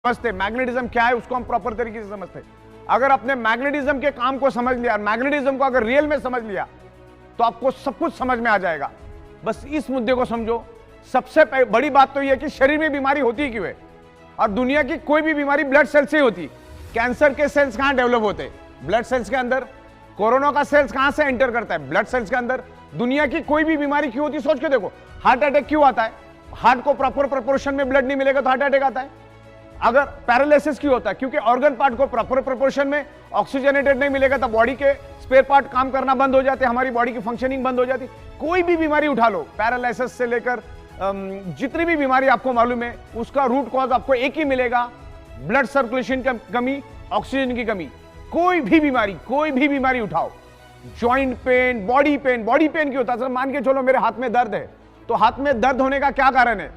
समझते, मैग्नेटिज्म क्या है उसको हम प्रॉपर तरीके से समझते। अगर अपने मैग्नेटिज्म के काम को समझ लिया, मैग्नेटिज्म को अगर रियल में समझ लिया, तो आपको सब कुछ समझ में आ जाएगा। बस इस मुद्दे को समझो। सबसे बड़ी बात तो यह है कि शरीर में बीमारी होती क्यों है, और दुनिया की कोई भी बीमारी ब्लड सेल से होती। कैंसर के सेल्स कहां डेवलप होते हैं? ब्लड सेल्स के अंदर। कोरोना का सेल्स कहां से एंटर करता है? ब्लड सेल्स के अंदर। दुनिया की कोई भी बीमारी क्यों होती, सोच के देखो। हार्ट अटैक क्यों आता है? हार्ट को प्रॉपर प्रोपोर्शन में ब्लड नहीं मिलेगा तो हार्ट अटैक आता है। अगर पैरालिसिस क्यों होता है? क्योंकि ऑर्गन पार्ट को प्रॉपर प्रोपोर्शन में ऑक्सीजनेटेड नहीं मिलेगा तो बॉडी के स्पेयर पार्ट काम करना बंद हो जाते हैं, हमारी बॉडी की फंक्शनिंग बंद हो जाती। कोई भी बीमारी उठा लो, पैरालिसिस से लेकर जितनी भी बीमारी आपको मालूम है, उसका रूट कॉज आपको एक ही मिलेगा, ब्लड सर्कुलेशन की कमी, ऑक्सीजन की कमी। कोई भी बीमारी उठाओ, जॉइंट पेन, बॉडी पेन क्यों होता है? मान के चलो मेरे हाथ में दर्द है, तो हाथ में दर्द होने का क्या कारण है?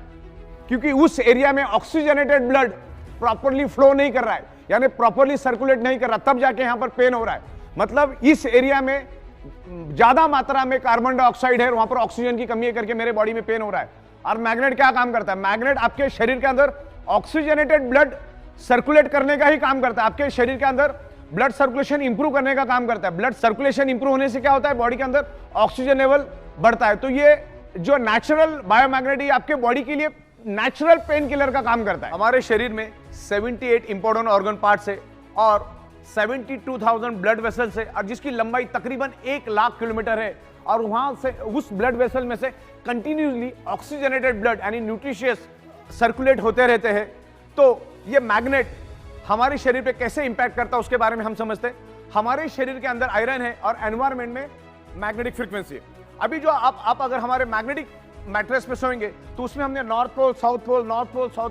क्योंकि उस एरिया में ऑक्सीजनेटेड ब्लड प्रॉपरली फ्लो नहीं कर रहा है, यानी प्रॉपरली सर्कुलेट नहीं कर रहा, तब जाके यहां पर पेन हो रहा है। मतलब इस एरिया में ज्यादा मात्रा में कार्बन डाइऑक्साइड है, वहां पर ऑक्सीजन की कमी है करके मेरे बॉडी में पेन हो रहा है। और मैग्नेट क्या काम करता है? मैग्नेट आपके शरीर के अंदर ऑक्सीजनेटेड ब्लड सर्कुलेट करने का ही काम करता है। आपके शरीर के अंदर ब्लड सर्कुलेशन इंप्रूव करने का काम करता है। ब्लड सर्कुलेशन इंप्रूव होने से क्या होता है? बॉडी के अंदर ऑक्सीजन लेवल बढ़ता है। तो ये जो नेचुरल बायोमैग्नेट, आपके बॉडी के लिए नेचुरल पेन किलर का काम करता है। हमारे शरीर में 78 इंपॉर्टेंट ऑर्गन पार्ट्स है और 72,000 ब्लड वेसल्स है, और जिसकी लंबाई तकरीबन 1 लाख किलोमीटर है। और वहां से उस ब्लड वेसल में से कंटिन्यूसली ऑक्सीजनेटेड ब्लड यानी न्यूट्रिशियस सर्कुलेट होते रहते हैं। तो ये मैग्नेट हमारे शरीर पे कैसे इंपैक्ट करता है उसके बारे में हम समझते हैं। हमारे शरीर के अंदर आयरन है और एनवायरमेंट में मैग्नेटिक फ्रीक्वेंसी है। अभी जो आप अगर हमारे मैग्नेटिक मैट्रेस पे सोएंगे तो उसमें हमने north pole south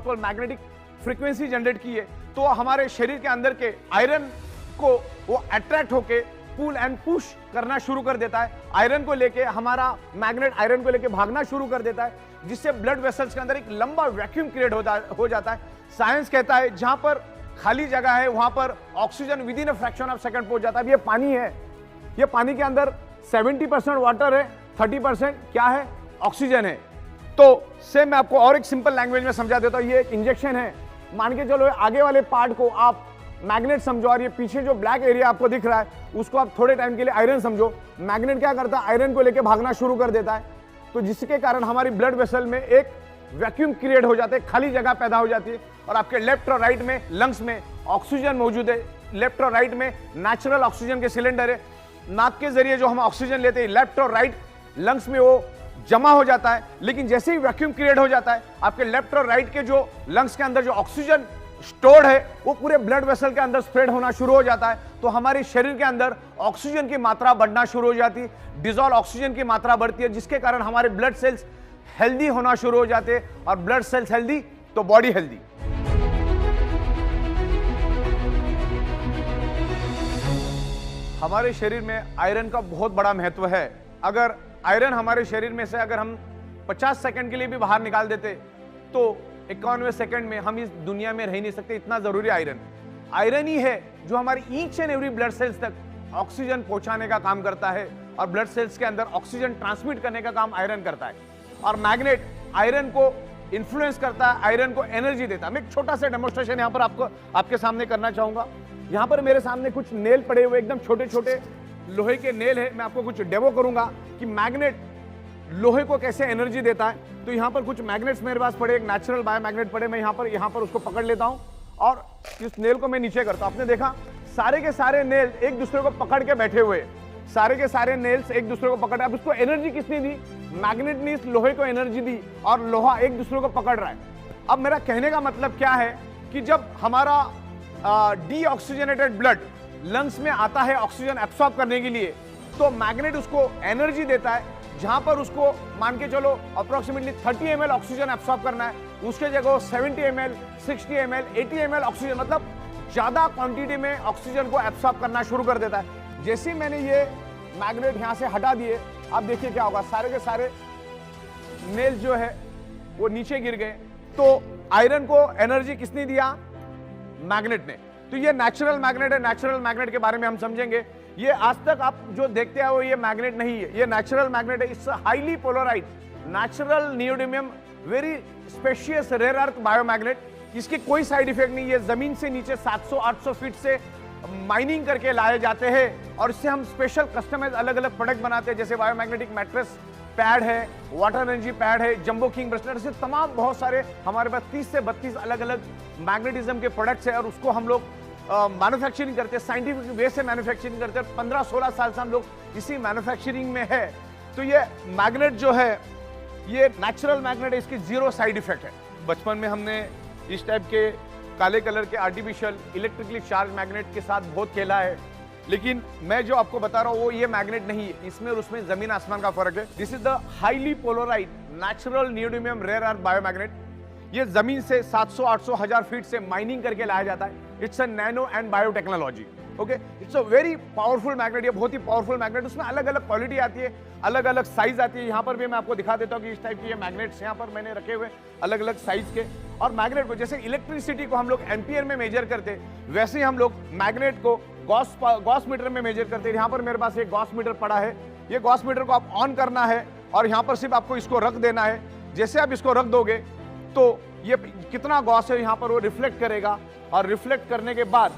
pole magnetic frequency generate की है। तो हमारे शरीर के अंदर के आयरन को वो अट्रैक्ट होके पुल एंड पुश करना शुरू कर देता है। आयरन को लेके हमारा मैग्नेट आयरन को लेके भागना शुरू कर देता है, जिससे ब्लड वेसल्स के अंदर एक लंबा वैक्यूम क्रिएट हो जाता है। साइंस कहता है जहां पर खाली जगह है वहां पर oxygen with in a fraction of second पहुंच जाता है। ये पानी है, ये पानी के अंदर 70% वाटर है, 30% क्या है? ऑक्सीजन है। तो से मैं आपको और एक सिंपल लैंग्वेज में समझा देता हूं। ये एक इंजेक्शन है, मान के चलो आगे वाले पार्ट को आप मैग्नेट समझो, और ये पीछे जो ब्लैक एरिया आपको दिख रहा है उसको आप थोड़े टाइम के लिए आयरन समझो। मैग्नेट क्या करता है? आयरन को लेके भागना शुरू कर देता है, तो जिसके कारण हमारी ब्लड वेसल में एक वैक्यूम क्रिएट हो जाते हैं, खाली जगह पैदा हो जाती है। और आपके लेफ्ट और राइट में लंग्स में ऑक्सीजन मौजूद है, लेफ्ट और राइट में नेचुरल ऑक्सीजन के सिलेंडर है। नाक के जरिए जो हम ऑक्सीजन लेते हैं लेफ्ट और राइट लंग्स में वो जमा हो जाता है, लेकिन जैसे ही वैक्यूम क्रिएट हो जाता है आपके लेफ्ट और राइट के जो लंग्स के अंदर जो ऑक्सीजन स्टोर्ड है वो पूरे ब्लड वेसल के अंदर स्प्रेड होना शुरू हो जाता है। तो हमारे शरीर के अंदर ऑक्सीजन की मात्रा बढ़ना शुरू हो जाती है, डिजॉल्व ऑक्सीजन की मात्रा बढ़ती है, जिसके कारण हमारे ब्लड सेल्स हेल्दी होना शुरू हो जाते हैं, और ब्लड सेल्स हेल्दी तो बॉडी हेल्दी। हमारे शरीर में आयरन का बहुत बड़ा महत्व है। अगर आयरन हमारे शरीर में से अगर हम 50 सेकंड के लिए भी बाहर निकाल देते तो 51वें सेकंड में हम इस दुनिया में रह नहीं सकते। इतना जरूरी आयरन ही है जो हमारी each and every blood cells तक ऑक्सीजन पहुंचाने का काम करता है, और ब्लड सेल्स के अंदर ऑक्सीजन ट्रांसमिट करने का काम आयरन करता है। और मैग्नेट आयरन को इन्फ्लुएंस करता है, आयरन को एनर्जी देता है। मैं एक छोटा सा डेमोस्ट्रेशन यहां पर आपके सामने करना चाहूंगा। यहां पर मेरे सामने कुछ नेल पड़े हुए, एकदम छोटे छोटे लोहे के नेल है। मैं आपको कुछ डेमो करूंगा कि मैग्नेट लोहे को कैसे एनर्जी देता है। तो यहां पर कुछ मैग्नेट्स मेरे पास पड़े, एक नेचुरल बायोमैग्नेट पड़े। मैं यहां पर उसको पकड़ लेता हूं और इस नेल को मैं नीचे करता हूं। आपने देखा सारे के सारे नेल एक दूसरे को पकड़ के बैठे हुए, सारे के सारे नेल्स एक दूसरे को पकड़। अब उसको एनर्जी किसने दी? मैग्नेट ने इस लोहे को एनर्जी दी, और लोहा एक दूसरे को पकड़ रहा है। अब मेरा कहने का मतलब क्या है कि जब हमारा डीऑक्सीजनेटेड ब्लड लंग्स में आता है ऑक्सीजन एब्सॉर्ब करने के लिए, तो मैग्नेट उसको एनर्जी देता है। जहां पर उसको मान के चलो अप्रोक्सीमेटली 30 ml ऑक्सीजन एब्सॉर्ब करना है, उसके जगह 70 ml, 60 ml, 80 ml ऑक्सीजन, मतलब ज्यादा क्वांटिटी में ऑक्सीजन को एब्सॉर्ब करना शुरू कर देता है। जैसे ही मैंने ये मैग्नेट यहां से हटा दिए, अब देखिए क्या होगा, सारे के सारे नेल जो है वो नीचे गिर गए। तो आयरन को एनर्जी किसने दिया? मैग्नेट ने। तो ये नेचुरल मैग्नेट है। नेचुरल मैग्नेट के बारे में हम समझेंगे। ये आज तक आप जो देखते हैं वो ये मैग्नेट नहीं है, ये नेचुरल मैग्नेट है। It's highly polarized natural neodymium, very specious rare earth biomagnet. इसके कोई साइड इफेक्ट नहीं है। जमीन से नीचे 700-800 फीट से माइनिंग करके लाए जाते हैं और इससे हम स्पेशल कस्टमाइज अलग अलग प्रोडक्ट बनाते हैं, जैसे बायोमैग्नेटिक मैट्रेस पैड है, वाटर एनर्जी पैड है, जंबो किंग ब्रेसलेट, ऐसे तमाम बहुत सारे हमारे पास 30 से 32 अलग अलग मैग्नेटिज्म के प्रोडक्ट्स है और उसको हम लोग मैन्युफैक्चरिंग करते हैं, साइंटिफिक वे से मैन्युफैक्चरिंग करते हैं। 15-16 साल से हम लोग इसी मैन्युफैक्चरिंग में है। तो ये मैग्नेट जो है ये नेचुरल मैग्नेट है, इसकी जीरो साइड इफेक्ट है। बचपन में हमने इस टाइप के काले कलर के आर्टिफिशियल इलेक्ट्रिकली चार्ज मैग्नेट के साथ बहुत खेला है, लेकिन मैं जो आपको बता रहा हूं वो ये मैग्नेट नहीं है, इसमें और उसमें जमीन आसमान का फर्क है। This is the highly polarize natural neodymium rare earth biomagnet. ये जमीन से 700, 800, 1000 फीट से माइनिंग करके लाया जाता है। It's a nano and biotechnology. Okay, it's a very powerful magnet. ये बहुत ही पावरफुल मैग्नेट, उसमें अलग अलग क्वालिटी आती है, अलग अलग साइज आती है। यहाँ पर भी मैं आपको दिखा देता हूँ कि इस टाइप की ये मैग्नेट्स यहाँ पर मैंने रखे हुए अलग अलग साइज के। और मैग्नेट को जैसे इलेक्ट्रिसिटी को हम लोग एम्पियर में मेजर करते हैं, वैसे ही हम लोग मैग्नेट को गॉस मीटर में मेजर करते हैं। यहाँ पर मेरे पास एक गॉस मीटर पड़ा है, ये गॉस मीटर को आप ऑन करना है और यहाँ पर सिर्फ आपको इसको रख देना है। जैसे आप इसको रख दोगे तो ये कितना गॉस है यहाँ पर वो रिफ्लेक्ट करेगा और रिफ्लेक्ट करने के बाद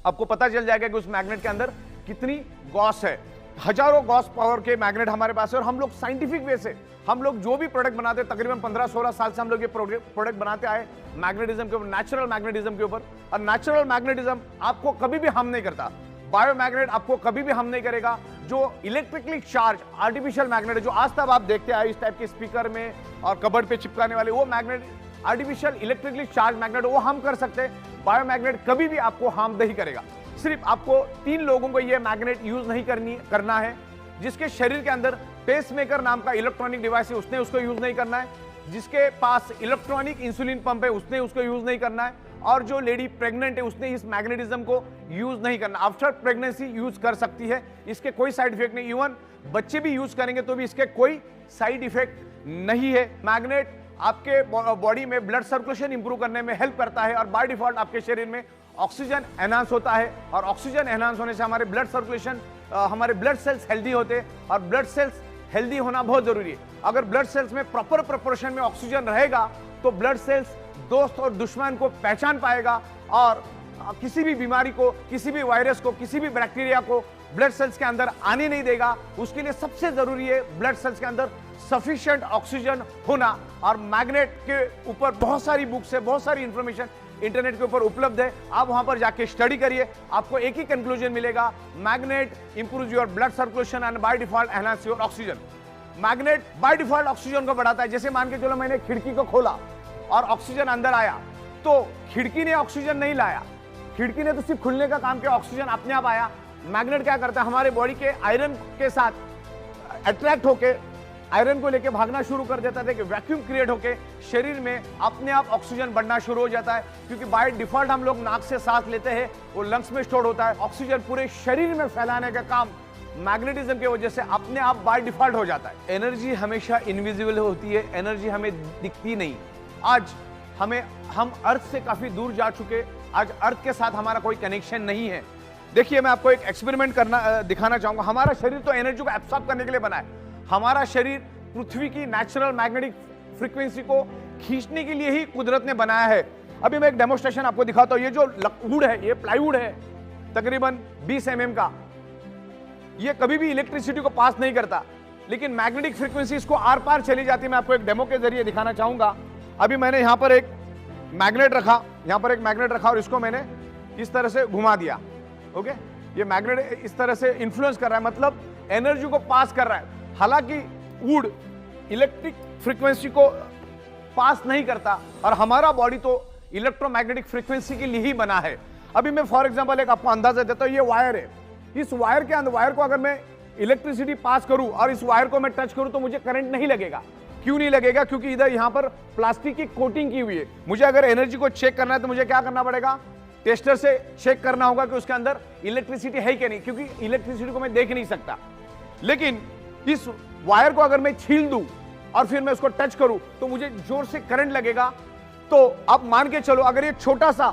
आपको पता चल जाएगा कि उस मैग्नेट के अंदर कितनी गॉस है। हजारों गॉस पावर के मैग्नेट हमारे पास है और हम लोग साइंटिफिक वे से हम लोग जो भी प्रोडक्ट बनाते हैं, तकरीबन 15-16 साल से हम लोग ये प्रोडक्ट बनाते आए मैग्नेटिज्म के ऊपर, नेचुरल मैग्नेटिज्म के ऊपर। और नेचुरल मैग्नेटिज्म आपको कभी भी हार्म नहीं करता, बायोमैग्नेट आपको कभी भी हार्म नहीं करेगा। जो इलेक्ट्रिकली चार्ज आर्टिफिशियल मैग्नेट है जो आज तक आप देखते आए इस टाइप के स्पीकर में और कबर्ड पे चिपकाने वाले, वो magnet artificial electrically charge magnet वो हम कर सकते हैं। बायोमैग्नेट कभी भी आपको हार्म नहीं करेगा। सिर्फ आपको 3 लोगों को ये मैग्नेट यूज नहीं करना है। जिसके शरीर के अंदर पेसमेकर नाम का इलेक्ट्रॉनिक डिवाइस है उसने उसको यूज नहीं करना है, जिसके पास इलेक्ट्रॉनिक इंसुलिन पंप है उसने उसको यूज नहीं करना है, और जो लेडी प्रेग्नेंट है उसने इस मैग्नेटिज्म को यूज नहीं करना। आफ्टर प्रेगनेंसी यूज कर सकती है, इसके कोई साइड इफेक्ट नहीं। इवन बच्चे भी यूज करेंगे तो भी इसके कोई साइड इफेक्ट नहीं है। मैग्नेट आपके बॉडी में ब्लड सर्कुलेशन इंप्रूव करने में हेल्प करता है और बाय डिफॉल्ट आपके शरीर में ऑक्सीजन एनहांस होता है और ऑक्सीजन एनहांस होने से हमारे ब्लड सर्कुलेशन, हमारे ब्लड सेल्स हेल्दी होते हैं और ब्लड सेल्स हेल्दी होना बहुत जरूरी है। अगर ब्लड सेल्स में प्रॉपर प्रोपोर्शन में ऑक्सीजन रहेगा तो ब्लड सेल्स दोस्त और दुश्मन को पहचान पाएगा और किसी भी बीमारी को, किसी भी वायरस को, किसी भी बैक्टीरिया को ब्लड सेल्स के अंदर आने नहीं देगा। उसके लिए सबसे जरूरी है ब्लड सेल्स के अंदर सफिशिएंट ऑक्सीजन होना। और मैग्नेट के ऊपर बहुत सारी बुक्स है, बहुत सारी इंफॉर्मेशन इंटरनेट के ऊपर उपलब्ध है, आप वहां पर जाके स्टडी करिए, आपको एक ही कंक्लूजन मिलेगा, magnet improves your blood circulation and by default enhance your oxygen. Magnet by default oxygen को बढ़ाता है। जैसे मान के चलो मैंने खिड़की को खोला और ऑक्सीजन अंदर आया, तो खिड़की ने ऑक्सीजन नहीं लाया, खिड़की ने तो सिर्फ खुलने का काम किया, ऑक्सीजन अपने आप आया। मैग्नेट क्या करता है, हमारे बॉडी के आयरन के साथ अट्रैक्ट होके आयरन को लेके भागना शुरू कर देता है कि वैक्यूम क्रिएट होके शरीर में अपने आप ऑक्सीजन बढ़ना शुरू हो जाता है। क्योंकि बाय डिफॉल्ट हम लोग नाक से सांस लेते हैं, वो लंग्स में स्टोर होता है। ऑक्सीजन पूरे शरीर में फैलाने का काम मैग्नेटिज्म की वजह से अपने आप बाय डिफॉल्ट हो जाता है। एनर्जी हमेशा इनविजिबल होती है, एनर्जी हमें दिखती नहीं। आज हम अर्थ से काफी दूर जा चुके, आज अर्थ के साथ हमारा कोई कनेक्शन नहीं है। देखिए, मैं आपको एक एक्सपेरिमेंट दिखाना चाहूंगा। हमारा शरीर तो एनर्जी को एब्सॉर्ब करने के लिए बना है। हमारा शरीर पृथ्वी की नेचुरल मैग्नेटिक फ्रीक्वेंसी को खींचने के लिए ही कुदरत ने बनाया है। अभी मैं एक डेमोस्ट्रेशन आपको दिखाता हूं। ये जो वुड है, ये प्लाईवुड है, तकरीबन 20 mm का। ये कभी भी इलेक्ट्रिसिटी को पास नहीं करता, लेकिन मैग्नेटिक फ्रीक्वेंसी इसको आर पार चली जाती है। मैं आपको एक डेमो के जरिए दिखाना चाहूंगा। अभी मैंने यहां पर एक मैग्नेट रखा, यहां पर एक मैग्नेट रखा और इसको मैंने इस तरह से घुमा दिया। ओके, ये मैग्नेट इस तरह से इंफ्लुएंस कर रहा है, मतलब एनर्जी को पास कर रहा है। हालांकि वुड इलेक्ट्रिक फ्रीक्वेंसी को पास नहीं करता और हमारा बॉडी तो इलेक्ट्रोमैग्नेटिक फ्रीक्वेंसी के लिए ही बना है। अभी मैं फॉर एग्जांपल एक आपको अंदाजा देता हूं। ये वायर है, इस वायर के अंदर, वायर को अगर मैं इलेक्ट्रिसिटी पास करूं और इस वायर को मैं टच करूं तो मुझे करंट नहीं लगेगा। क्यों नहीं लगेगा? क्योंकि इधर यहां पर प्लास्टिक की कोटिंग की हुई है। मुझे अगर एनर्जी को चेक करना है तो मुझे क्या करना पड़ेगा? टेस्टर से चेक करना होगा कि उसके अंदर इलेक्ट्रिसिटी है कि नहीं, क्योंकि इलेक्ट्रिसिटी को मैं देख नहीं सकता। लेकिन इस वायर को अगर मैं छील दूं और फिर मैं उसको टच करूं तो मुझे जोर से करंट लगेगा। तो आप मान के चलो, अगर ये छोटा सा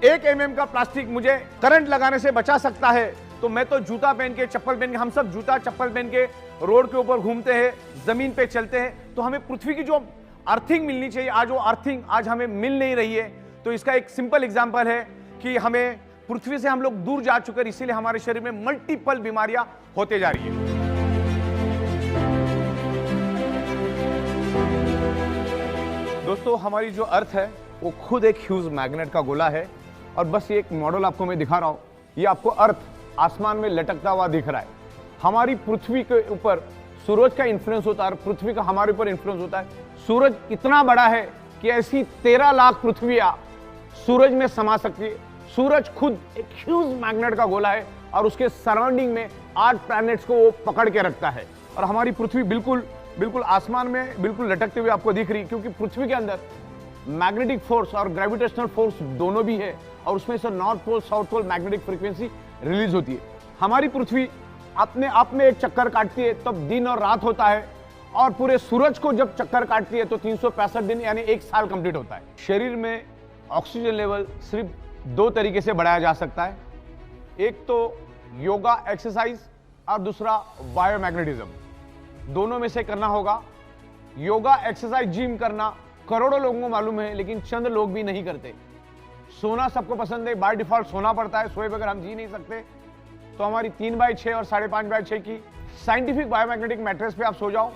1 mm का प्लास्टिक मुझे करंट लगाने से बचा सकता है, तो मैं तो जूता पहन के, चप्पल पहन के, हम सब जूता चप्पल पहन के रोड के ऊपर घूमते हैं, जमीन पे चलते हैं, तो हमें पृथ्वी की जो अर्थिंग मिलनी चाहिए, आज वो अर्थिंग आज हमें मिल नहीं रही है। तो इसका एक सिंपल एग्जांपल है कि हमें पृथ्वी से हम लोग दूर जा चुके हैं, इसीलिए हमारे शरीर में मल्टीपल बीमारियां होते जा रही है। दोस्तों, हमारी जो अर्थ है वो खुद एक ह्यूज मैग्नेट का गोला है, और बस ये एक मॉडल आपको मैं दिखा रहा हूं। ये आपको अर्थ आसमान में लटकता हुआ दिख रहा है। हमारी पृथ्वी के ऊपर सूरज का इंफ्लुएंस होता है और पृथ्वी का हमारे ऊपर इंफ्लुएंस होता है। सूरज इतना बड़ा है कि ऐसी 13 लाख पृथ्वियां सूरज में समा सकती है। सूरज खुद एक ह्यूज मैग्नेट का गोला है और उसके सराउंडिंग में 8 प्लैनेट्स को वो पकड़ के रखता है, और हमारी पृथ्वी बिल्कुल बिल्कुल आसमान में बिल्कुल लटकते हुए आपको दिख रही है, क्योंकि पृथ्वी के अंदर मैग्नेटिक फोर्स और ग्रेविटेशनल फोर्स दोनों भी है, और उसमें से north pole south pole magnetic frequency release होती है। हमारी पृथ्वी अपने आप में एक चक्कर काटती है तब दिन और रात होता है, और पूरे सूरज को जब चक्कर काटती है तो 365 दिन यानी 1 साल कंप्लीट होता है। शरीर में ऑक्सीजन लेवल सिर्फ 2 तरीके से बढ़ाया जा सकता है, एक तो योगा एक्सरसाइज और दूसरा बायोमैग्नेटिज्म। दोनों में से करना होगा। योगा एक्सरसाइज जिम करना करोड़ों लोगों को मालूम है, लेकिन चंद लोग भी नहीं करते। सोना सबको पसंद है, बाय डिफॉल्ट सोना पड़ता है, सोए बगैर हम जी नहीं सकते। तो हमारी 3x6 और 5.5x6 की साइंटिफिक बायोमैग्नेटिक मैट्रेस पे आप सो जाओ,